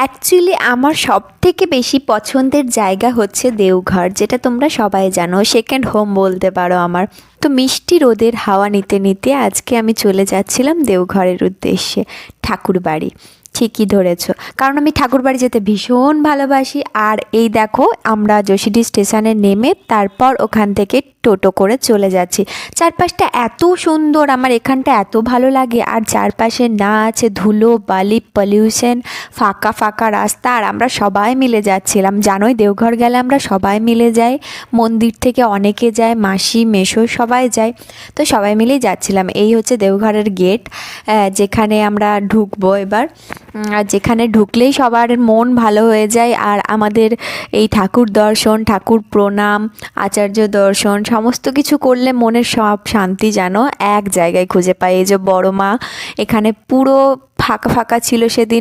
Actually আমার সবথেকে বেশি পছন্দের জায়গা হচ্ছে দেওঘর, যেটা তোমরা সবাই জানো, সেকেন্ড হোম বলতে পারো আমার। তো মিষ্টি রোদের হাওয়া নিতে নিতে আজকে আমি চলে যাচ্ছিলাম দেওঘরের উদ্দেশ্যে, ঠাকুরবাড়ি। ঠিকই ধরেছো, কারণ আমি ঠাকুরবাড়ি যেতে ভীষণ ভালোবাসি। আর এই দেখো, আমরা যশিডি স্টেশনে নেমে তারপর ওখান থেকে টোটো করে চলে যাচ্ছি। চারপাশটা এত সুন্দর, আমার এখানটা এত ভালো লাগে। আর চারপাশে না আছে ধুলো বালি পলিউশন, ফাঁকা ফাঁকা রাস্তা। আর আমরা সবাই মিলে যাচ্ছিলাম, জানোই দেওঘর গেলে আমরা সবাই মিলে যাই, মন্দির থেকে অনেকে যায়, মাসি মেসো সবাই যায়। তো সবাই মিলেই যাচ্ছিলাম। এই হচ্ছে দেওঘরের গেট, যেখানে আমরা ঢুকবো এবার। আর যেখানে ঢুকলেই সবার মন ভালো হয়ে যায়। আর আমাদের এই ঠাকুর দর্শন, ঠাকুর প্রণাম, আচার্য দর্শন সমস্ত কিছু করলে মনের সব শান্তি যেন এক জায়গায় খুঁজে পাই। এই যে বড় মা, এখানে পুরো ফাঁকা ফাঁকা ছিল সেদিন।